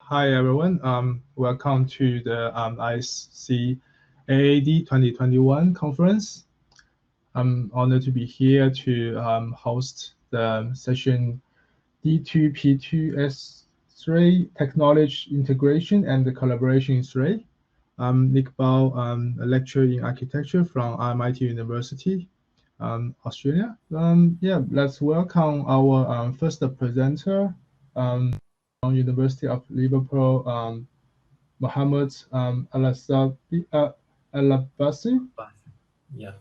Hi everyone. Welcome to the ASCAAD 2021 conference. I'm honored to be here to host the session D2P2S3 Technology Integration and the Collaboration in 3. I'm Nick Bao, a lecturer in architecture from RMIT University, Australia. Let's welcome our first presenter. From University of Liverpool, Mohammed Al-Abbasi. Yeah.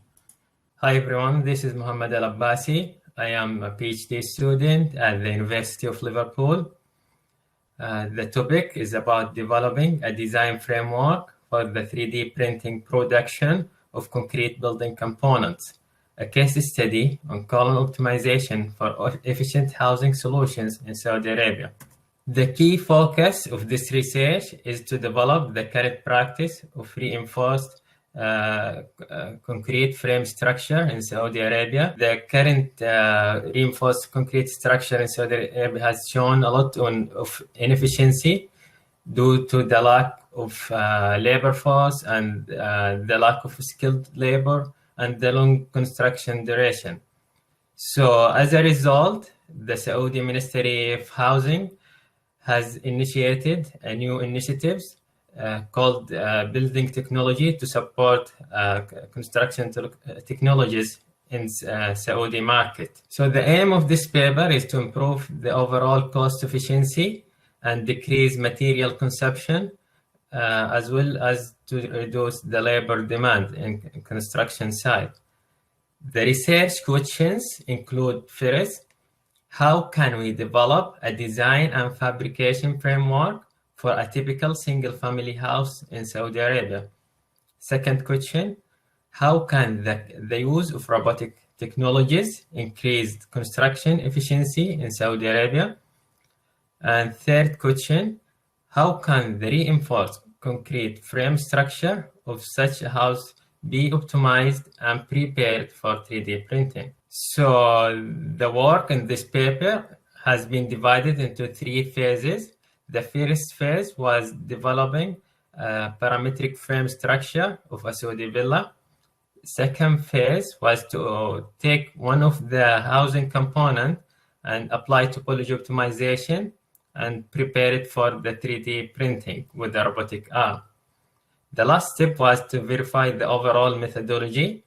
Hi everyone, this is Mohammed Al-Abbasi. I am a PhD student at the University of Liverpool. The topic is about developing a design framework for the 3D printing production of concrete building components, a case study on column optimization for efficient housing solutions in Saudi Arabia. The key focus of this research is to develop the current practice of reinforced concrete frame structure in Saudi Arabia. The current reinforced concrete structure in Saudi Arabia has shown a lot of inefficiency due to the lack of labor force and the lack of skilled labor and the long construction duration. So as a result, the Saudi Ministry of Housing has initiated a new initiatives called Building Technology to support construction technologies in Saudi market. So the aim of this paper is to improve the overall cost efficiency and decrease material consumption, as well as to reduce the labor demand in construction site. The research questions include: first, how can we develop a design and fabrication framework for a typical single-family house in Saudi Arabia? Second question, how can the use of robotic technologies increase construction efficiency in Saudi Arabia? And third question, how can the reinforced concrete frame structure of such a house be optimized and prepared for 3D printing? So the work in this paper has been divided into 3 phases. The first phase was developing a parametric frame structure of a Saudi villa. Second phase was to take one of the housing component and apply topology optimization and prepare it for the 3D printing with the robotic arm. The last step was to verify the overall methodology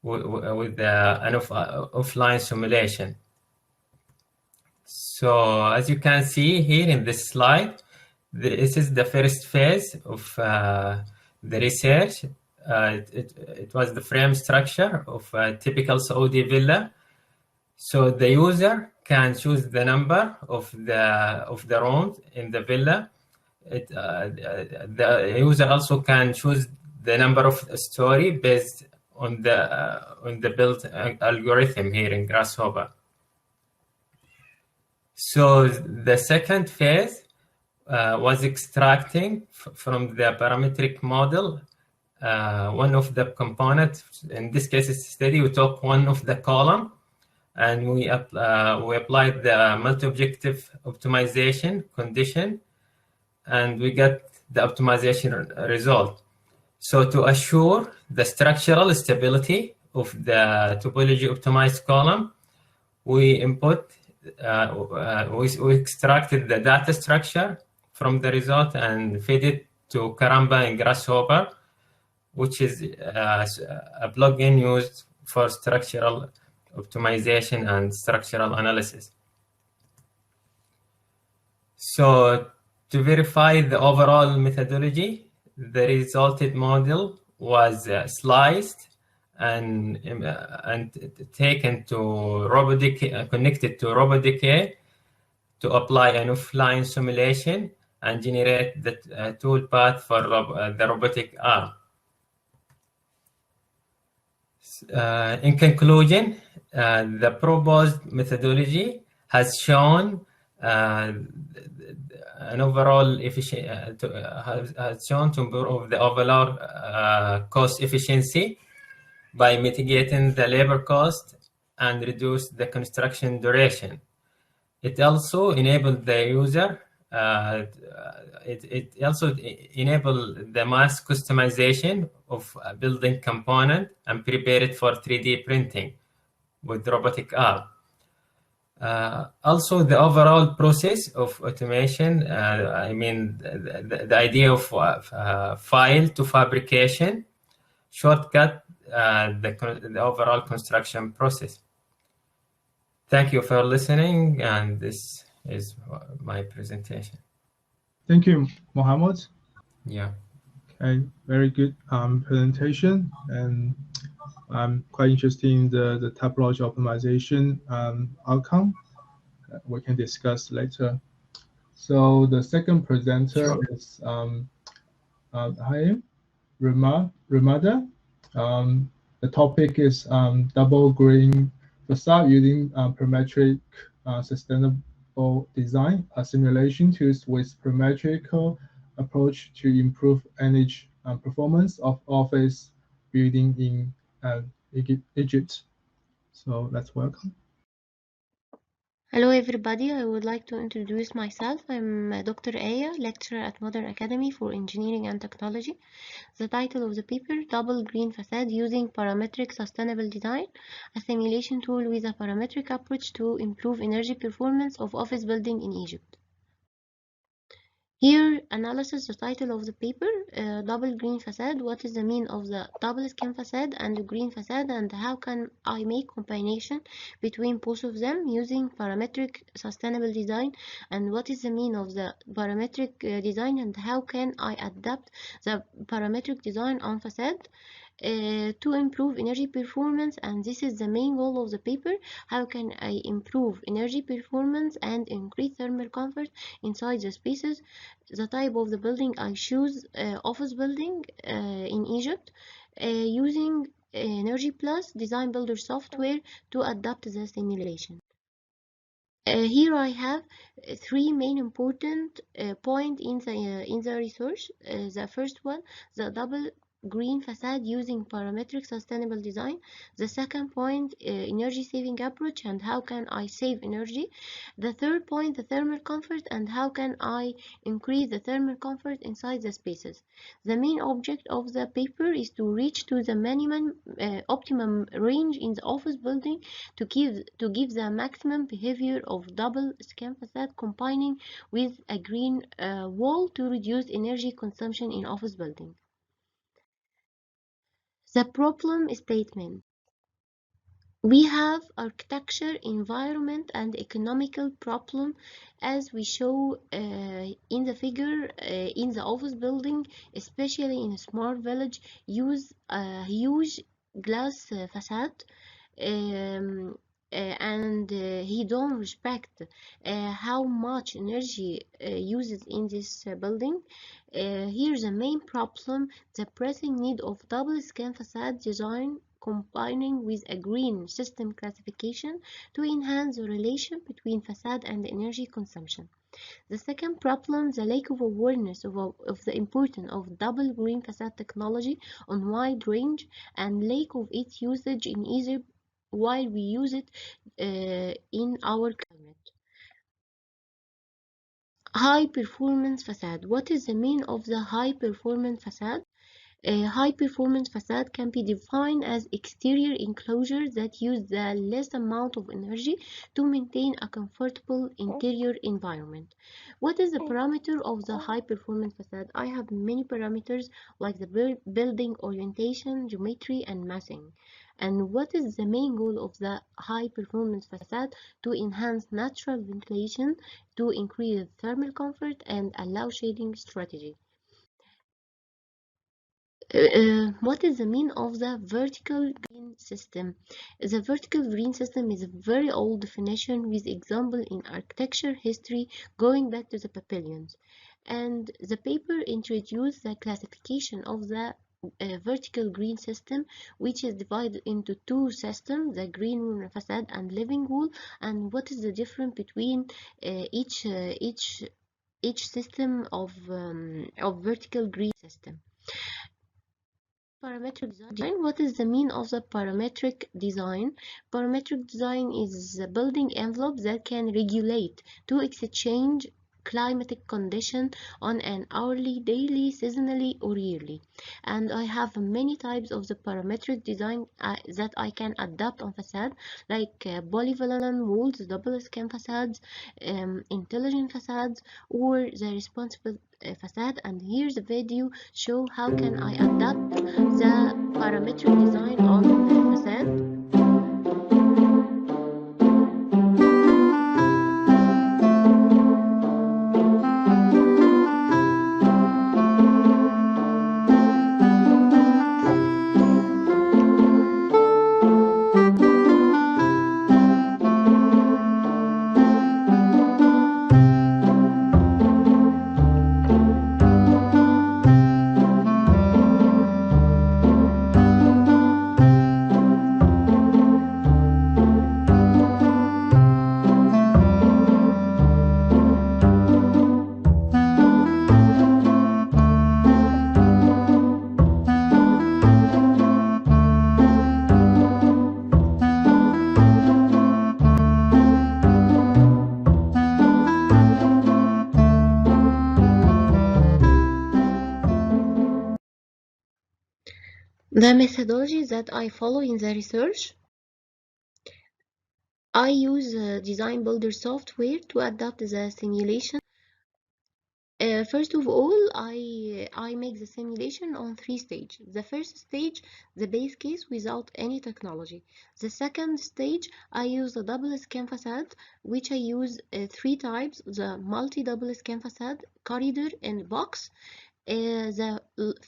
with an offline simulation. So as you can see here in this slide, this is the first phase of the research. It was the frame structure of a typical Saudi villa. So the user can choose the number of the rooms in the villa. The user also can choose the number of story based on the build algorithm here in Grasshopper. So the second phase was extracting from the parametric model one of the components. In this case, it's study. We took one of the column, and we applied the multi-objective optimization condition, and we got the optimization result. So to assure the structural stability of the topology optimized column, we extracted the data structure from the result and fed it to Karamba and Grasshopper, which is a plugin used for structural optimization and structural analysis. So to verify the overall methodology, the resulted model was sliced and taken to connected to RoboDecay to apply an offline simulation and generate the tool path for the robotic arm. In conclusion, the proposed methodology has shown an overall has shown to improve the overall cost efficiency by mitigating the labor cost and reduce the construction duration. It also enabled the user it also enable the mass customization of a building component and prepare it for 3D printing with robotic arm. Also, the overall process of automation, I mean, the idea of file to fabrication, shortcut the overall construction process. Thank you for listening, and this is my presentation. Thank you, Mohammed. Yeah. Okay, very good presentation, and I'm quite interested in the topology optimization outcome. We can discuss later. So the second presenter is Hayim Ramada. The topic is double green facade using parametric sustainable design, a simulation tools with parametrical approach to improve energy performance of office building in Egypt. So let's welcome. Hello everybody, I would like to introduce myself. I'm Dr. Aya, lecturer at Modern Academy for Engineering and Technology. The title of the paper, Double Green Facade Using Parametric Sustainable Design, a simulation tool with a parametric approach to improve energy performance of office building in Egypt. Here, analysis, the title of the paper, double green facade, what is the mean of the double skin facade and the green facade, and how can I make combination between both of them using parametric sustainable design, and what is the mean of the parametric design, and how can I adapt the parametric design on facade to improve energy performance. And this is the main goal of the paper: how can I improve energy performance and increase thermal comfort inside the spaces. The type of the building I choose, office building in Egypt, using Energy Plus Design Builder software to adapt the simulation. Here I have three main important points in the research. The first one, the double green facade using parametric sustainable design. The second point, energy saving approach and how can I save energy. The third point, the thermal comfort and how can I increase the thermal comfort inside the spaces. The main object of the paper is to reach to the minimum optimum range in the office building to give the maximum behavior of double skin facade combining with a green wall to reduce energy consumption in office building. The problem statement. We have architecture, environment, and economical problem, as we show in the figure. In the office building, especially in a small village, use a huge glass facade. And he don't respect how much energy uses in this building. Here's the main problem: the pressing need of double skin facade design combining with a green system classification to enhance the relation between facade and energy consumption. The second problem, the lack of awareness of the importance of double green facade technology on wide range and lack of its usage in Egypt while we use it in our climate. High performance facade. What is the mean of the high performance facade? A high performance facade can be defined as exterior enclosures that use the less amount of energy to maintain a comfortable interior environment. What is the parameter of the high performance facade? I have many parameters like the building orientation, geometry, and massing. And what is the main goal of the high performance facade? To enhance natural ventilation, to increase thermal comfort, and allow shading strategy. What is the mean of the vertical green system? The vertical green system is a very old definition with example in architecture history going back to the Babylonians. And the paper introduced the classification of the vertical green system, which is divided into two systems, the green facade and living wall. And what is the difference between each system of vertical green system? Parametric design. What is the mean of the parametric design? Parametric design is a building envelope that can regulate to exchange climatic condition on an hourly, daily, seasonally, or yearly. And I have many types of the parametric design that I can adapt on facade, like polyvalent walls, double scan facades, intelligent facades, or the responsible facade. And here's a video show how can I adapt the parametric design on facade. The methodology that I follow in the research, I use design builder software to adapt the simulation. First of all, I make the simulation on 3 stages. The first stage, the base case without any technology. The second stage, I use a double scan facade, which I use 3 types: the multi-double scan facade, corridor, and box.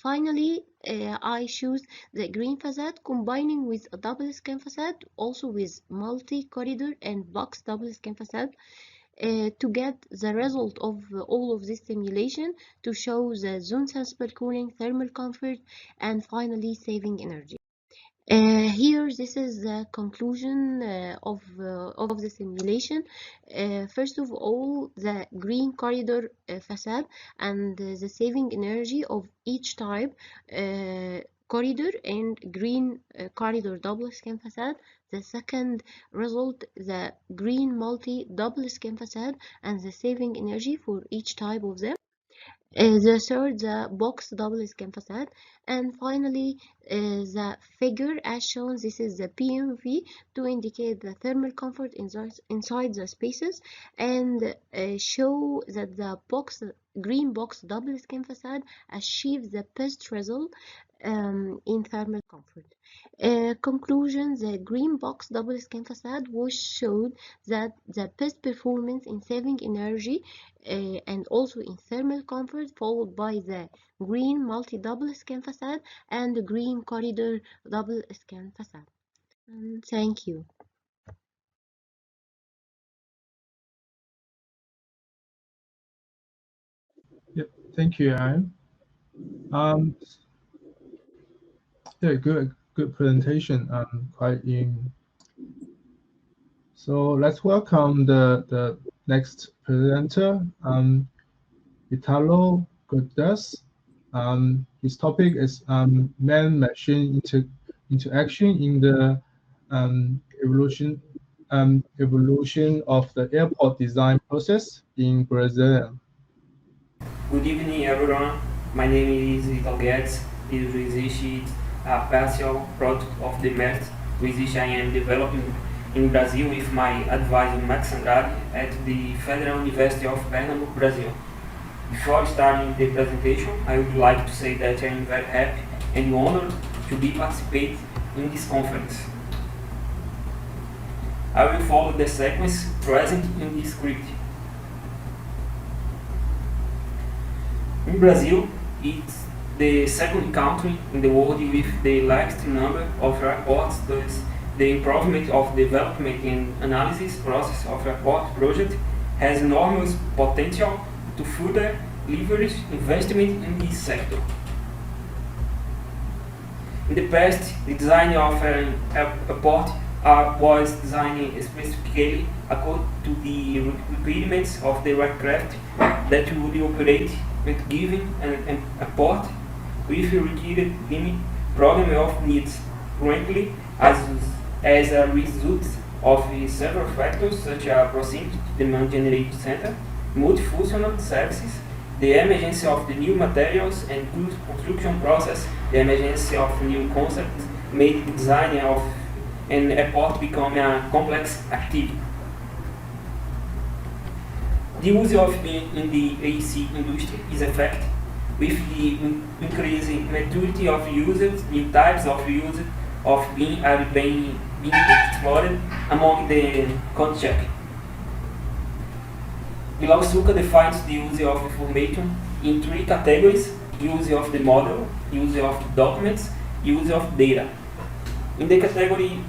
Finally, I choose the green facade, combining with a double scan facade, also with multi-corridor and box double scan facade, to get the result of all of this simulation to show the zone sensible cooling, thermal comfort, and finally saving energy. Here, this is the conclusion of the simulation. First of all, the green corridor facade and the saving energy of each type corridor and green corridor double scan facade. The second result, the green multi double scan facade and the saving energy for each type of them. The third, the box double scan facade, and finally the figure as shown. This is the PMV to indicate the thermal comfort inside the spaces, and show that the green box double scan facade achieves the best result in thermal comfort. Conclusion, the green box double scan facade was showed that the best performance in saving energy and also in thermal comfort, followed by the green multi-double scan facade and the green corridor double scan facade. Thank you. Yep, thank you, Aaron. Yeah, good presentation. Quite in. So let's welcome the next presenter, Italo Guterres. His topic is man-machine interaction in the evolution of the airport design process in Brazil. Good evening, everyone. My name is Italo Guedes. This is a partial product of the method which I am developing in Brazil with my advisor Max Andrade at the Federal University of Pernambuco, Brazil. Before starting the presentation, I would like to say that I am very happy and honored to be participating in this conference. I will follow the sequence present in this script. In Brazil, it's the second country in the world with the largest number of airports, thus the improvement of development and analysis process of airport project has enormous potential to further leverage investment in this sector. In the past, the design of an airport was designed specifically according to the requirements of the aircraft that would operate with given an airport with a required limit program of needs. Currently, as a result of several factors such as proximity to demand generation center, multifunctional services, the emergence of the new materials and good construction process, the emergence of new concepts made the design of an airport become a complex activity. The use of being in the AC industry is affected with the increasing maturity of users, new types of users of being are being explored among the code check. Vilausuca defines the use of information in three categories: use of the model, use of documents, use of data. In the category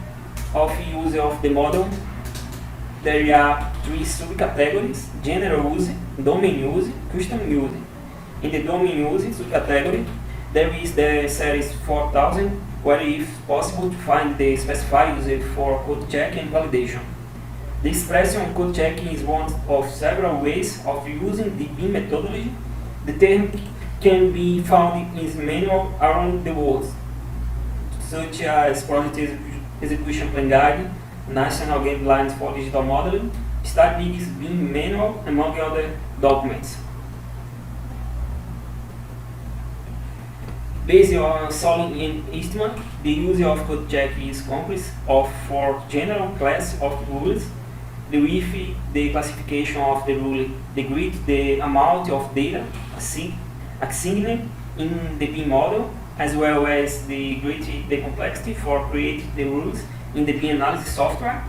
of use of the model, there are three subcategories: general use, domain use, custom use. In the domain use subcategory, there is the series 4000, where it is possible to find the specified user for code check and validation. The expression code checking is one of several ways of using the BIM methodology. The term can be found in manuals around the world, such as Project Execution Plan Guide, National Guidelines for Digital Modeling, Statistics BIM Manual, among other documents. Based on solid estimate, the use of code check is comprised of four general classes of rules: the width, the classification of the rule, the grid, the amount of data assigned in the BIM model, as well as the grid, the complexity for creating the rules in the BIM analysis software.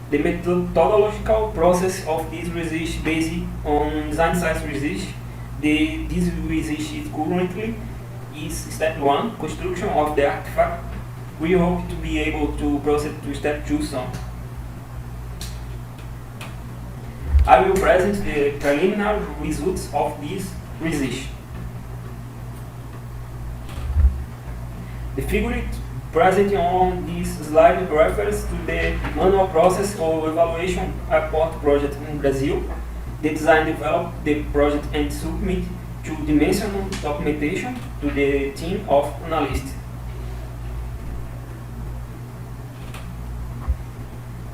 The methodological process of this research based on design science research. This research is currently is step 1, construction of the artifact. We hope to be able to proceed to step 2 soon. I will present the preliminary results of this research. The figure present on this slide refers to the manual process of evaluation airport project in Brazil. The design develop the project and submit two-dimensional documentation to the team of analysts.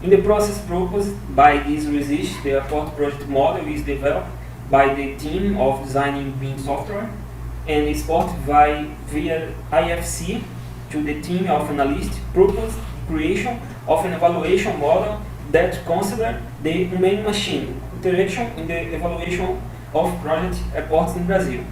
In the process proposed by this research, the airport project model is developed by the team of designing BIM software and exported via IFC to the team of analysts. Proposed creation of an evaluation model that considers the human-machine interaction in the evaluation of project airports in Brazil.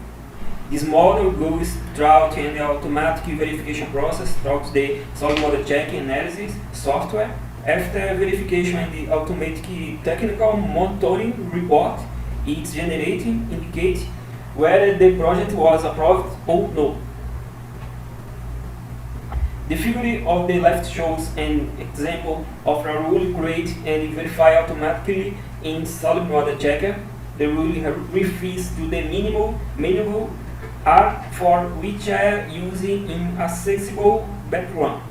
This model goes throughout an automatic verification process throughout the solid model check analysis software. After verification and the automatic technical monitoring report, it's generating indicate whether the project was approved or no. The figure of the left shows an example of a rule created and verified automatically in solid model checker. The rule refers to the minimal R for which are using in accessible background.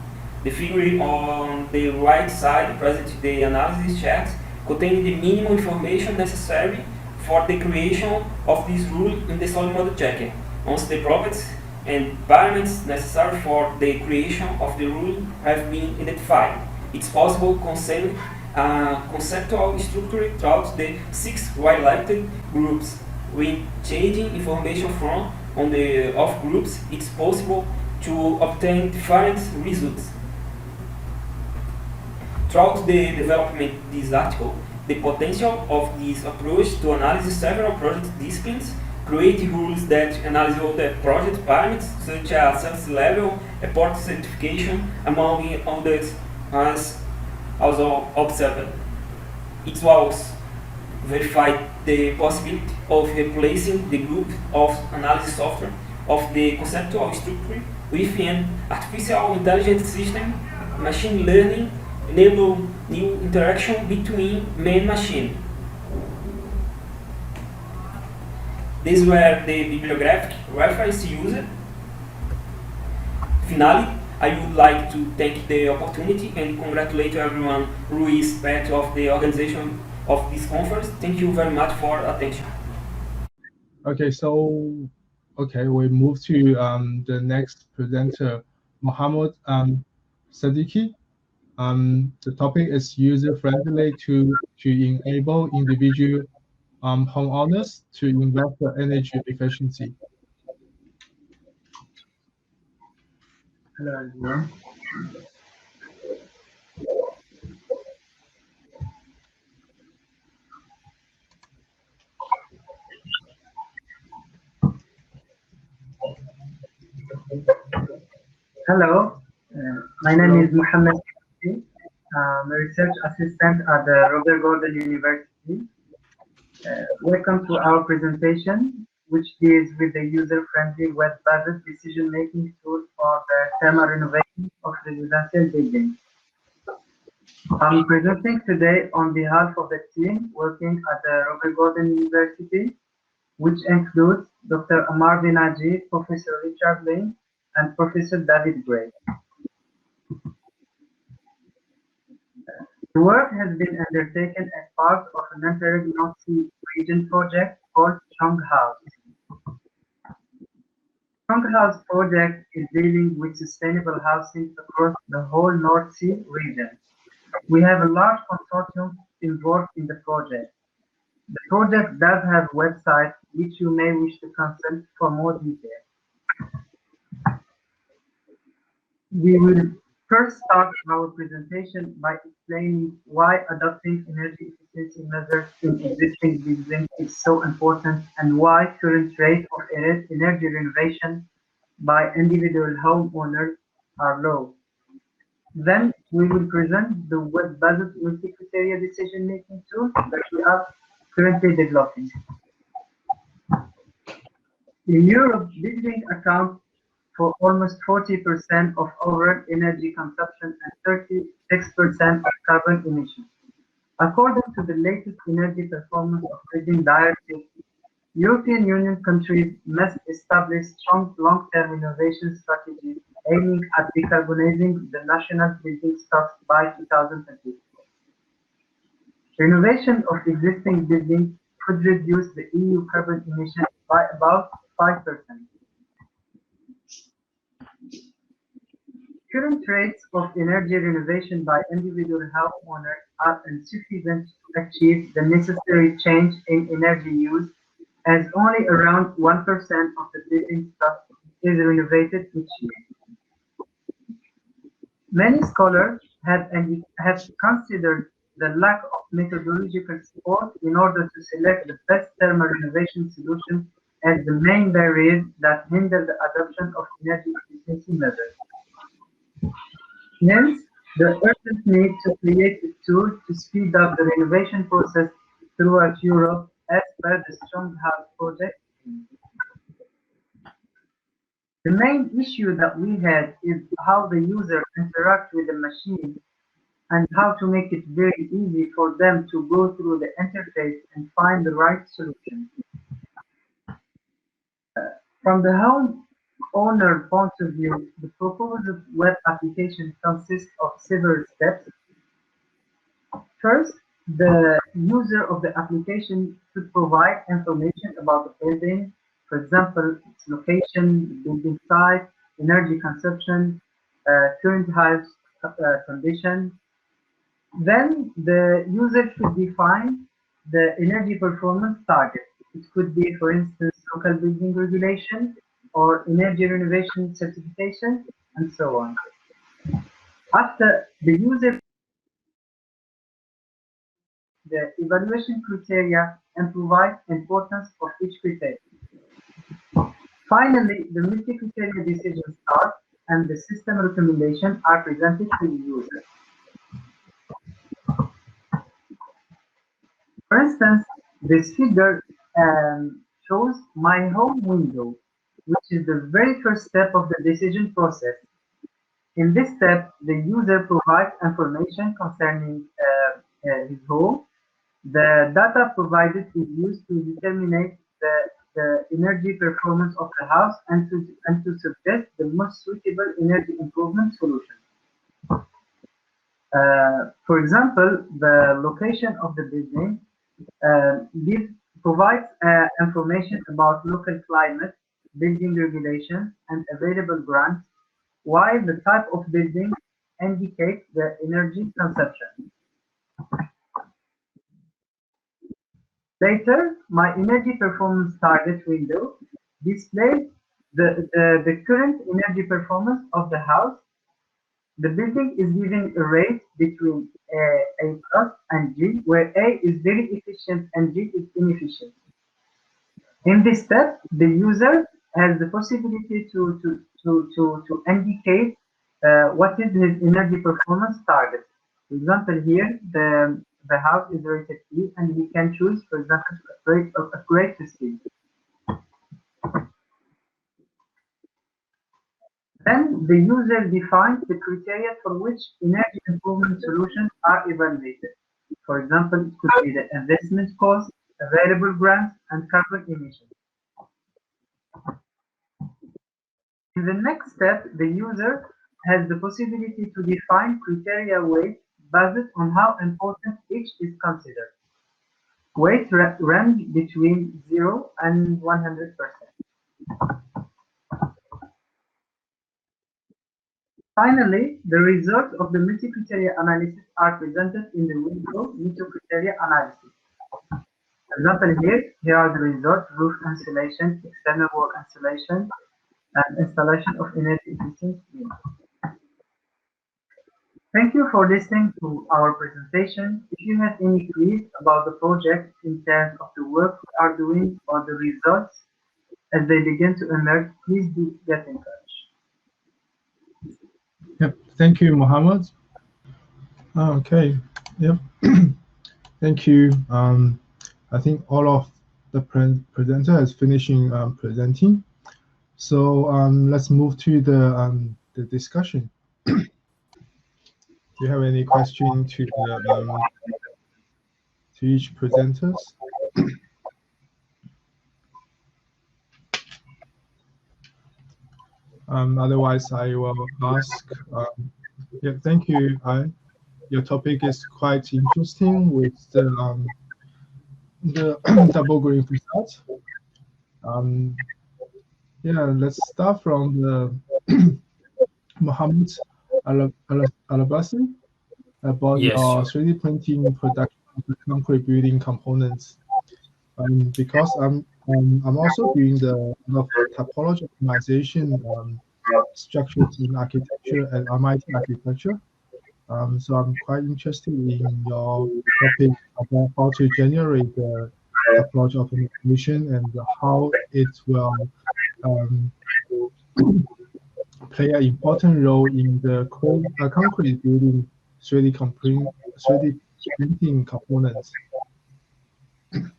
The figure on the right side presents the analysis chart containing the minimum information necessary for the creation of this rule in the solid model checker. Once the properties and parameters necessary for the creation of the rule have been identified, it's possible to conceal conceptual structure throughout the 6 highlighted groups. When changing information from on the off groups, it's possible to obtain different results. Throughout the development of this article, the potential of this approach to analyze several project disciplines, create rules that analyze all the project parameters, such as service level, airport certification, among others, as also observed. It was verified the possibility of replacing the group of analysis software of the conceptual structure with an artificial intelligence system. Machine learning enable new interaction between man and machine. These were the bibliographic reference used. Finally, I would like to take the opportunity and congratulate everyone who is part of the organization of this conference. Thank you very much for attention. Okay, so we move to the next presenter, Mohammed Siddiqui. The topic is user-friendly to enable individual homeowners to invest in energy efficiency. Hello everyone. Hello, my name is Mohammed. I'm a research assistant at the Robert Gordon University. Welcome to our presentation, which deals with the user-friendly web-based decision-making tool for the thermal renovation of residential buildings. I'm presenting today on behalf of the team working at the Robert Gordon University, which includes Dr. Amar Binaji, Professor Richard Lane, and Professor David Gray. The work has been undertaken as part of an inter-North Sea region project called Strong House. Strong House project is dealing with sustainable housing across the whole North Sea region. We have a large consortium involved in the project. The project does have a website which you may wish to consult for more details. We will first start our presentation by explaining why adopting energy efficiency measures in existing buildings is so important and why current rates of energy renovation by individual homeowners are low. Then we will present the web-based multi-criteria decision-making tool that we are currently developing. In Europe, buildings account for almost 40% of overall energy consumption and 36% of carbon emissions. According to the latest Energy Performance of Building Directive, European Union countries must establish strong long-term innovation strategies aiming at decarbonizing the national building stocks by 2030. Renovation of existing buildings could reduce the EU carbon emissions by about 5%. Current rates of energy renovation by individual homeowners are insufficient to achieve the necessary change in energy use, as only around 1% of the building stock is renovated each year. Many scholars have considered the lack of methodological support in order to select the best thermal renovation solution as the main barriers that hinder the adoption of energy efficiency measures. Hence, the urgent need to create a tool to speed up the renovation process throughout Europe as per the Strong House project. The main issue that we had is how the user interacts with the machine and how to make it very easy for them to go through the interface and find the right solution. From the homeowner point of view, the proposed web application consists of several steps. First, the user of the application should provide information about the building, for example, its location, building type, energy consumption, current house condition. Then the user should define the energy performance target. It could be, for instance, local building regulation or energy renovation certification, and so on. After the user, the evaluation criteria and provide importance for each criteria. Finally, the multi-criteria decision starts and the system recommendations are presented to the user. For instance, this figure shows my home window, which is the very first step of the decision process. In this step, the user provides information concerning his home. The data provided is used to determine the energy performance of the house and to suggest the most suitable energy improvement solution. For example, the location of the building provides information about local climate, building regulations, and available grants, while the type of building indicate the energy consumption. Later, my energy performance target window displays the current energy performance of the house. The building is given a rate between A plus and G, where A is very efficient and G is inefficient. In this step, the user has the possibility to indicate what is his energy performance target. For example, here the house is rated E, and he can choose, for example, upgrade to C. Then the user defines the criteria for which energy improvement solutions are evaluated. For example, it could be the investment cost, available grants, and carbon emissions. In the next step, the user has the possibility to define criteria weight based on how important each is considered. Weight range between 0 and 100%. Finally, the results of the multi-criteria analysis are presented in the window multi-criteria analysis. For example, here are the results: roof insulation, external wall insulation, and installation of energy efficient units. Thank you for listening to our presentation. If you have any queries about the project in terms of the work we are doing or the results as they begin to emerge, please do get in touch. Yep. Thank you, Mohammed. Okay. Yep. Thank you. I think all of the presenter is finishing presenting. So let's move to the discussion. Do you have any question to each presenters? Otherwise, I will ask. Yeah, thank you. Your topic is quite interesting with the double green facade. Yeah, let's start from the Mohammed Al-Abbasi about your 3D printing production of the concrete building components. Because I'm also doing the topology optimization structures in architecture at MIT Architecture. So I'm quite interested in your topic about how to generate the topology optimization and how it will play an important role in the concrete building 3D printing components.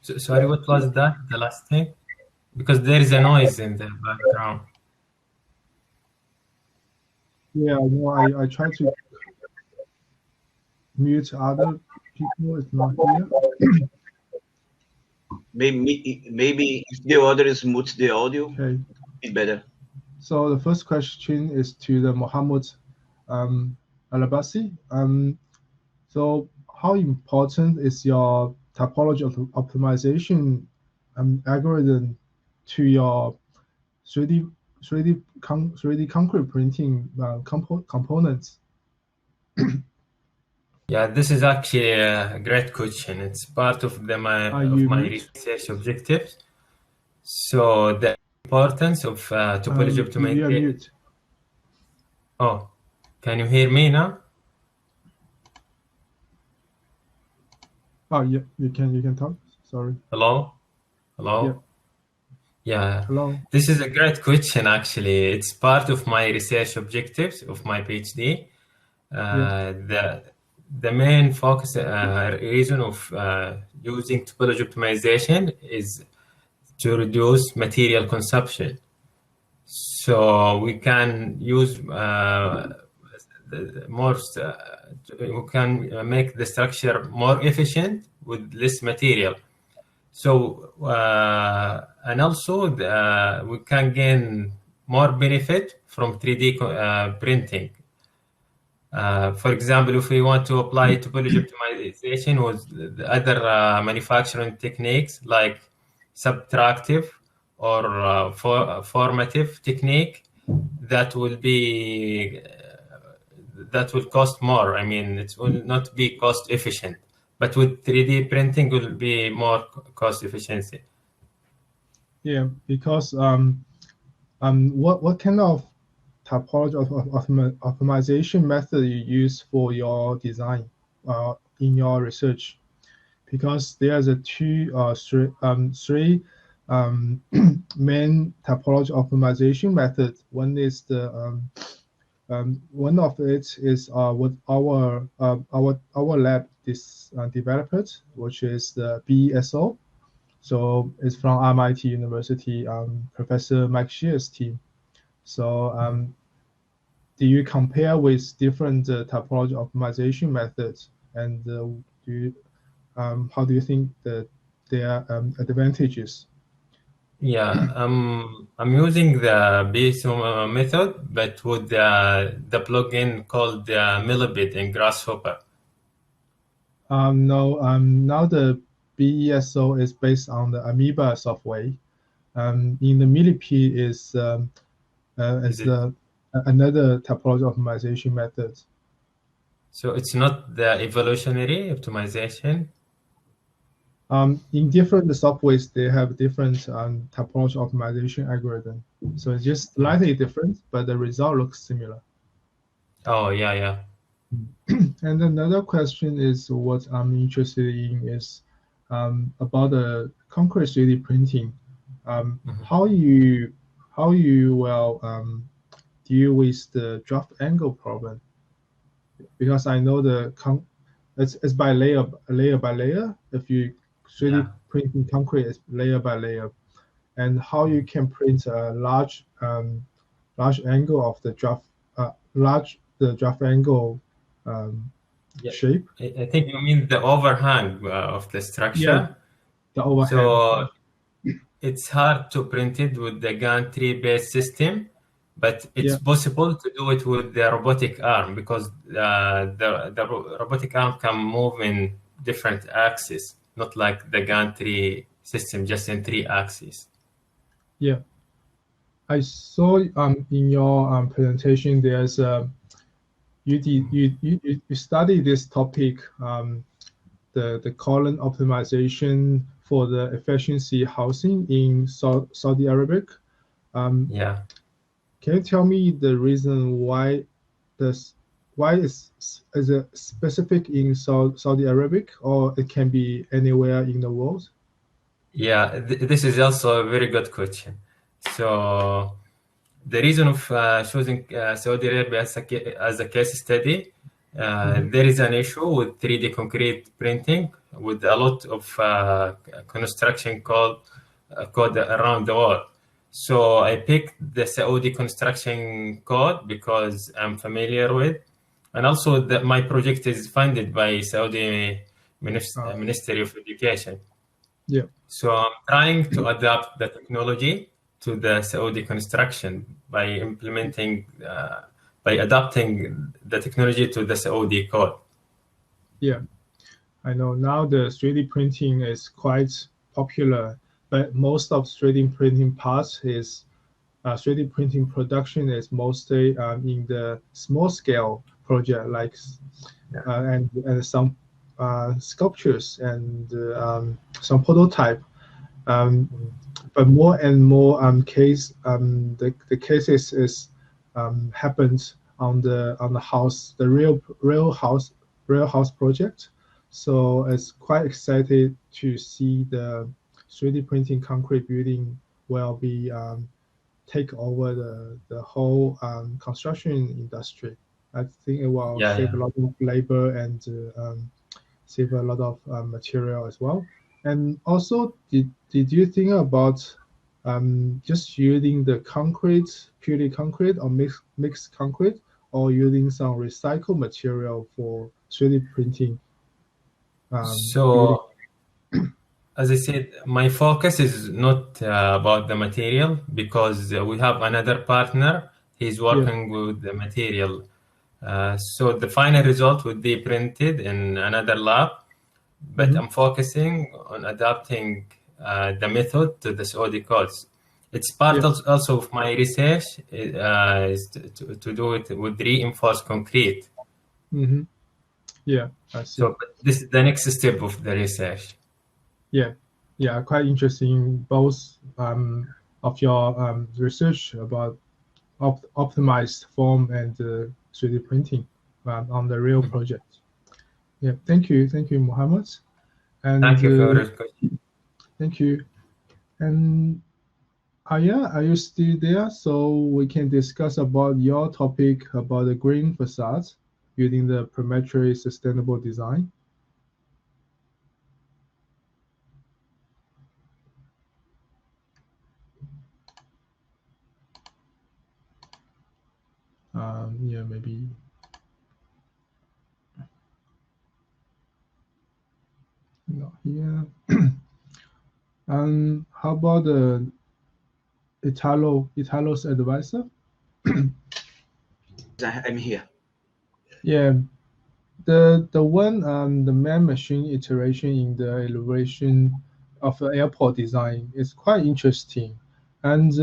So, sorry, what was that, the last thing? Because there is a noise in the background. Yeah, no, I try to mute other people. It's not here. Maybe if the others mute the audio, okay, it's better. So the first question is to the Mohammed Al-Abbasi. So how important is your topology optimization algorithm to your 3D concrete printing components? Yeah, this is actually a great question. It's part of my research objectives. So the importance of topology optimization. Oh, can you hear me now? Oh, yeah, you can talk. Sorry. Hello? Yeah. Hello. This is a great question, actually. It's part of my research objectives of my PhD. The main focus reason of using topology optimization is to reduce material consumption. So we can use we can make the structure more efficient with less material. So and also we can gain more benefit from 3D printing. For example, if we want to apply topology optimization with the other manufacturing techniques like subtractive or formative technique, that will be that will cost more. I mean, it will not be cost efficient, but with 3D printing will be more cost efficiency. Yeah, because what kind of topology of optimization method you use for your design in your research? Because there's three main topology optimization methods. One is the one of it is what our lab developed, which is the BESO. So it's from MIT University, Professor Mike Shear's team. So do you compare with different topology optimization methods, and how do you think that their advantages? Yeah, I'm using the BSO method, but with the plugin called Millipede in Grasshopper. No, now the BESO is based on the Amoeba software. In the Millipede is another topology optimization method. So it's not the evolutionary optimization? In different softwares, they have different topology optimization algorithm. So it's just slightly different, but the result looks similar. Oh, yeah. And another question is what I'm interested in is about the concrete 3D printing. How you will deal with the draft angle problem? Because I know it's by layer by layer. If you 3D printing concrete, it's layer by layer, and how you can print a large angle of the draft draft angle shape. I think you mean the overhang of the structure. Yeah, the overhang. So it's hard to print it with the gantry-based system, but it's possible to do it with the robotic arm, because the robotic arm can move in different axes, not like the gantry system, just in 3 axes. Yeah, I saw in your presentation there's you study this topic, the column optimization for the efficiency housing in Saudi Arabia. Yeah. Can you tell me the reason why is it specific in Saudi Arabia, or it can be anywhere in the world? Yeah, this is also a very good question. So the reason of choosing Saudi Arabia as a case study, there is an issue with 3D concrete printing with a lot of construction code around the world. So I picked the Saudi construction code because I'm familiar with, and also that my project is funded by Saudi Ministry of Education. Yeah. So I'm trying to adapt the technology to the Saudi construction by adapting the technology to the Saudi code. Yeah, I know now the 3D printing is quite popular, but most of 3D printing parts is 3D printing production is mostly in the small scale project, like and some sculptures and some prototype. But more and more the cases is happens on the house, the real house project. So it's quite excited to see the 3D printing concrete building will be take over the whole construction industry. I think it will save a lot of labor and save a lot of material as well. And also, did you think about just using the purely concrete, or mixed concrete, or using some recycled material for 3D printing? So, as I said, my focus is not about the material, because we have another partner. He's working with the material. So the final result would be printed in another lab, but I'm focusing on adapting the method to the Saudi codes. It's part also of my research is to do it with reinforced concrete, Mm-hmm. Yeah, I see. So this is the next step of the research. Yeah, yeah, quite interesting. Both of your research about optimized form and 3D printing on the real project. Yeah, thank you, Muhammad. And Thank you for your question. thank you. And Aya, are you still there? So we can discuss about your topic about the green facades using the parametric sustainable design. Yeah, maybe. Not here. How about the Italo's advisor? I'm here. Yeah, the one the man machine iteration in the elevation of the airport design is quite interesting, and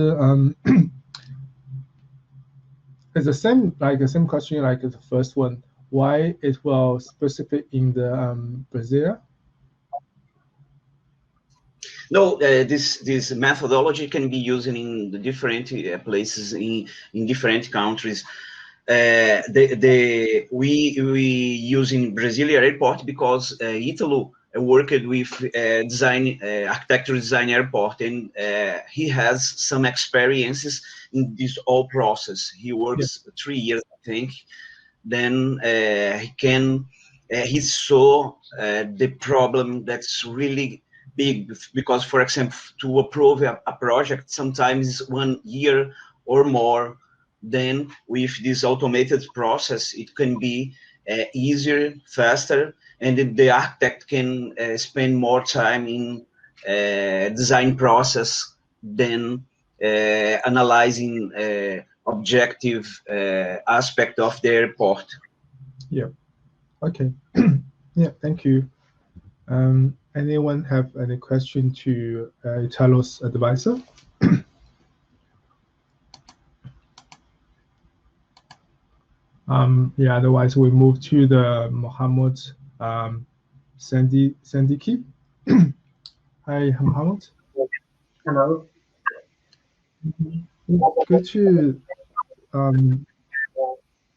it's the same question like the first one. Why it was specific in the Brazil? No, this methodology can be used in the different places in different countries. We use in Brazilian airport because Italo worked with architecture design airport, and he has some experiences in this whole process. He works 3 years, I think. Then he saw the problem that's really big, because, for example, to approve a project sometimes 1 year or more. Then with this automated process, it can be easier, faster, and the architect can spend more time in design process than analyzing objective aspect of the airport. Yeah. Okay. Yeah. Thank you. Anyone have any question to Italo's advisor? Yeah. Otherwise, we move to the Mohammed Sandiki. Hi, Mohammed. Hello. Good to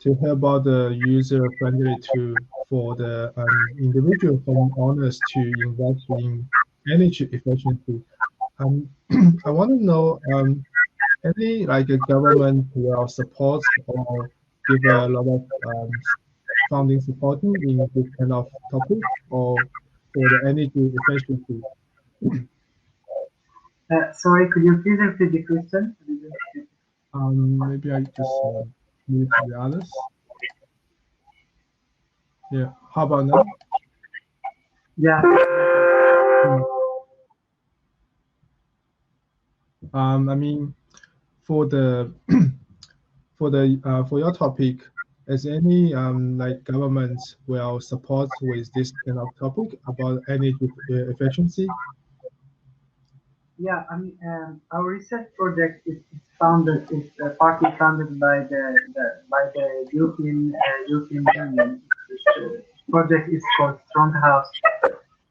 hear about the user-friendly tool for the individual homeowners to invest in energy efficiency. I want to know any like a government will support or give a lot of funding supporting in this kind of topic or for the energy efficiency. Sorry, could you please repeat the question? Maybe I just mute the others. Yeah. How about now? Yeah. I mean, for the for your topic, is any like governments will support with this kind of topic about energy efficiency? Yeah, I mean, our research project is partly funded by the European Union. This project is called Strong House,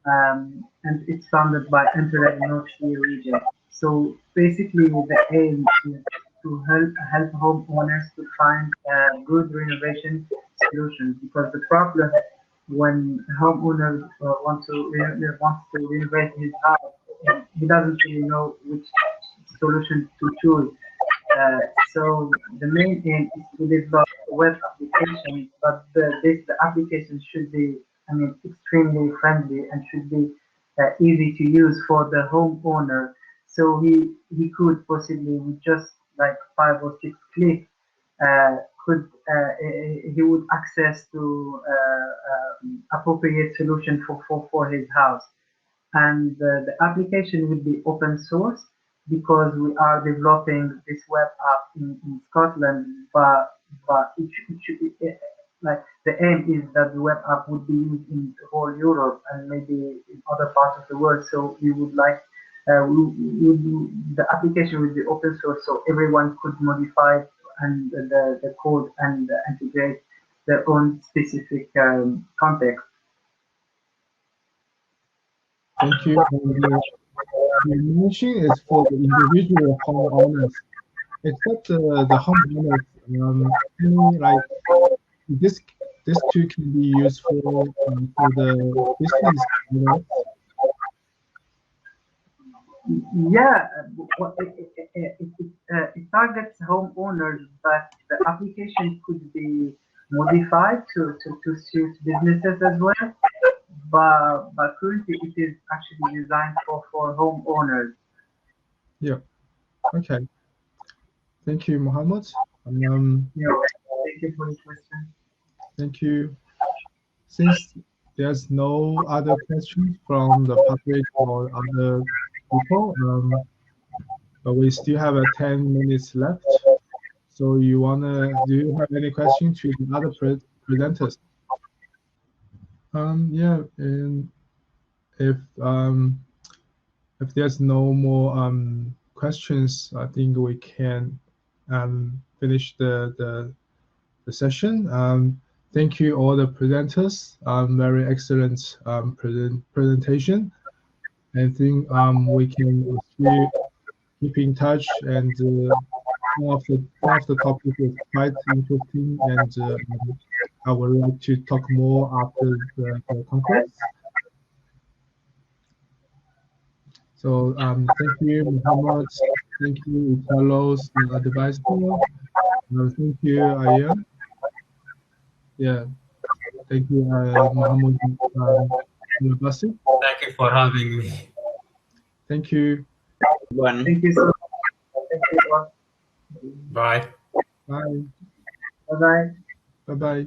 and it's funded by Interreg North Sea region. So basically, the aim is to help homeowners to find good renovation solutions, because the problem when homeowners wants to renovate his house, he doesn't really know which solution to choose. So the main aim is to develop a web application, but the application should be, I mean, extremely friendly and should be easy to use for the homeowner. So he could possibly with just like 5 or 6 clicks could he would access to appropriate solution for his house. And the application will be open source because we are developing this web app in Scotland, but like the aim is that the web app would be used in the whole Europe and maybe in other parts of the world. So we would like the application will be open source, so everyone could modify and the code and integrate their own specific context. Thank you. The mention is for the individual homeowners. Except the homeowners, any like this too can be used for the business owners. Yeah, it targets homeowners, but the application could be modified to suit businesses as well. But currently it is actually designed for homeowners. Yeah. Okay. Thank you, Mohammed. Yeah, thank you for the question. Thank you. Since there's no other questions from the public or other people, but we still have 10 minutes left. So do you have any questions to the other presenters? Yeah, and if there's no more questions, I think we can finish the session. Thank you all the presenters. Very excellent presentation. I think we can still keep in touch, and one of the topics is quite interesting, and I would like to talk more after the conference. So thank you, Muhammad. Thank you, Carlos, advisor. Thank you, Aya. Yeah. Thank you, Muhammad. Thank you for having me. Thank you. Thank you so much. Thank you all. Bye. Bye. Bye-bye. Bye-bye.